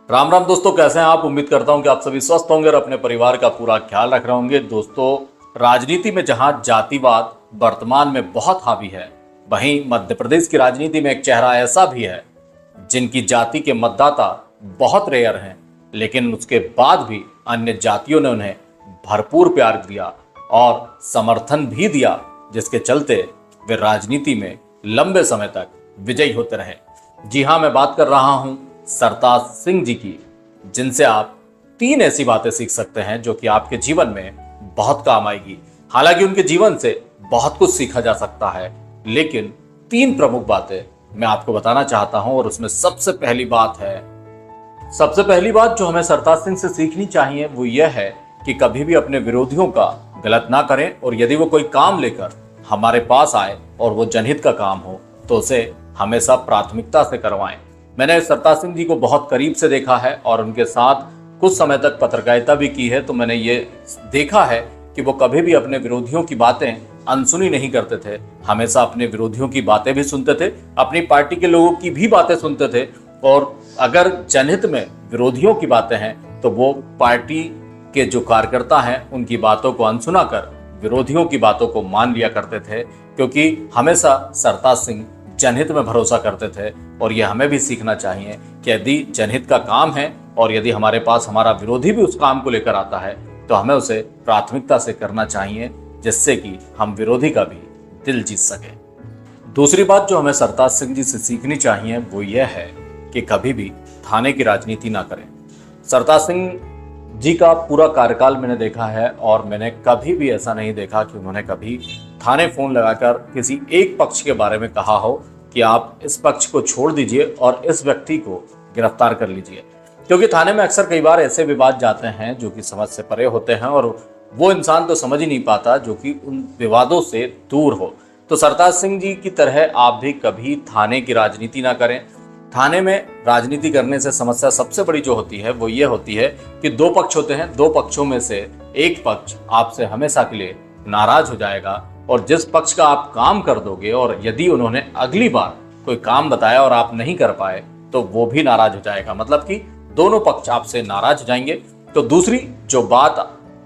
राम राम दोस्तों, कैसे हैं आप। उम्मीद करता हूं कि आप सभी स्वस्थ होंगे और अपने परिवार का पूरा ख्याल रख रहे होंगे। दोस्तों, राजनीति में जहां जातिवाद वर्तमान में बहुत हावी है, वहीं मध्य प्रदेश की राजनीति में एक चेहरा ऐसा भी है जिनकी जाति के मतदाता बहुत रेयर हैं, लेकिन उसके बाद भी अन्य जातियों ने उन्हें भरपूर प्यार दिया और समर्थन भी दिया, जिसके चलते वे राजनीति में लंबे समय तक विजयी होते रहे। जी हां, मैं बात कर रहा हूं सरताज सिंह जी की, जिनसे आप 3 ऐसी बातें सीख सकते हैं जो कि आपके जीवन में बहुत काम आएगी। हालांकि उनके जीवन से बहुत कुछ सीखा जा सकता है, लेकिन 3 प्रमुख बातें मैं आपको बताना चाहता हूं। और उसमें सबसे पहली बात जो हमें सरताज सिंह से सीखनी चाहिए वो यह है कि कभी भी अपने विरोधियों का गलत ना करें, और यदि वो कोई काम लेकर हमारे पास आए और वो जनहित का काम हो तो उसे हमेशा प्राथमिकता से करवाएं। मैंने सरताज सिंह जी को बहुत करीब से देखा है और उनके साथ कुछ समय तक पत्रकारिता भी की है, तो मैंने ये देखा है कि वो कभी भी अपने विरोधियों की बातें अनसुनी नहीं करते थे। हमेशा अपने विरोधियों की बातें भी सुनते थे, अपनी पार्टी के लोगों की भी बातें सुनते थे, और अगर जनहित में विरोधियों की बातें हैं तो वो पार्टी के जो कार्यकर्ता हैं उनकी बातों को अनसुना कर विरोधियों की बातों को मान लिया करते थे, क्योंकि हमेशा सरताज सिंह जनहित में भरोसा करते थे। और ये हमें भी सीखना चाहिए कि यदि जनहित का काम है और यदि हमारे पास हमारा विरोधी भी उस काम को लेकर आता है तो हमें उसे प्राथमिकता से करना चाहिए, जिससे कि हम विरोधी का भी दिल जीत सके। दूसरी बात जो हमें सरताज सिंह जी से सीखनी चाहिए वो यह है कि कभी भी थाने की राजनीति ना करें। सरताज सिंह जी का पूरा कार्यकाल मैंने देखा है और मैंने कभी भी ऐसा नहीं देखा कि उन्होंने कभी थाने फोन लगाकर किसी एक पक्ष के बारे में कहा हो कि आप इस पक्ष को छोड़ दीजिए और इस व्यक्ति को गिरफ्तार कर लीजिए। क्योंकि थाने में अक्सर कई बार ऐसे विवाद जाते हैं जो कि समझ से परे होते हैं और वो इंसान तो समझ ही नहीं पाता जो कि उन विवादों से दूर हो। तो सरताज सिंह जी की तरह आप भी कभी थाने की राजनीति ना करें। थाने में राजनीति करने से समस्या सबसे बड़ी जो होती है वो ये होती है कि 2 पक्ष होते हैं, 2 पक्षों में से एक पक्ष आपसे हमेशा के लिए नाराज हो जाएगा, और जिस पक्ष का आप काम कर दोगे और यदि उन्होंने अगली बार कोई काम बताया और आप नहीं कर पाए तो वो भी नाराज हो जाएगा। मतलब कि दोनों पक्ष आपसे नाराज हो जाएंगे। तो दूसरी जो बात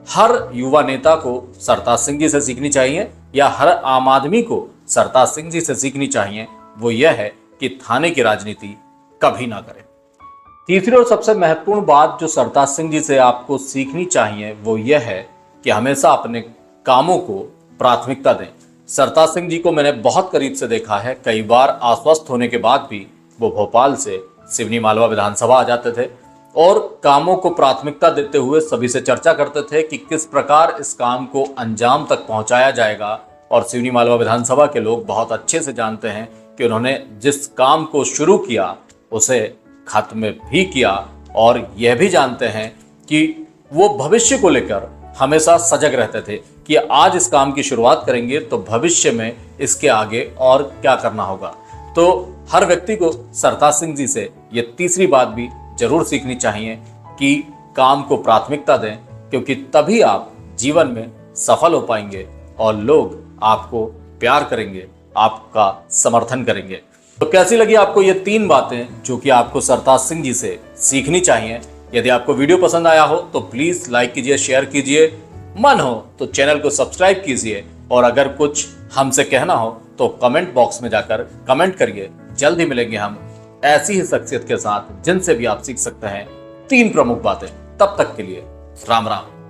हर युवा नेता को सरताज सिंह जी से सीखनी चाहिए, या हर आम आदमी को सरताज सिंह जी से सीखनी चाहिए, वो यह है कि थाने की राजनीति कभी ना करें। तीसरी और सबसे महत्वपूर्ण बात जो सरताज सिंह जी से आपको सीखनी चाहिए वो यह है कि हमेशा अपने कामों को प्राथमिकता दें। सरताज सिंह जी को मैंने बहुत करीब से देखा है। कई बार अस्वस्थ होने के बाद भी वो भोपाल से सिवनी मालवा विधानसभा आ जाते थे और कामों को प्राथमिकता देते हुए सभी से चर्चा करते थे कि किस प्रकार इस काम को अंजाम तक पहुंचाया जाएगा। और सिवनी मालवा विधानसभा के लोग बहुत अच्छे से जानते हैं कि उन्होंने जिस काम को शुरू किया उसे खत्म भी किया, और यह भी जानते हैं कि वो भविष्य को लेकर हमेशा सजग रहते थे कि आज इस काम की शुरुआत करेंगे तो भविष्य में इसके आगे और क्या करना होगा। तो हर व्यक्ति को सरताज सिंह जी से ये तीसरी बात भी जरूर सीखनी चाहिए कि काम को प्राथमिकता दें, क्योंकि तभी आप जीवन में सफल हो पाएंगे और लोग आपको प्यार करेंगे, आपका समर्थन करेंगे। तो कैसी लगी आपको ये 3 बातें जो कि आपको सरताज सिंह जी से सीखनी चाहिए। यदि आपको वीडियो पसंद आया हो तो प्लीज लाइक कीजिए, शेयर कीजिए, मन हो तो चैनल को सब्सक्राइब कीजिए, और अगर कुछ हमसे कहना हो तो कमेंट बॉक्स में जाकर कमेंट करिए। जल्द ही मिलेंगे हम ऐसी ही शख्सियत के साथ जिनसे भी आप सीख सकते हैं 3 प्रमुख बातें। तब तक के लिए राम राम।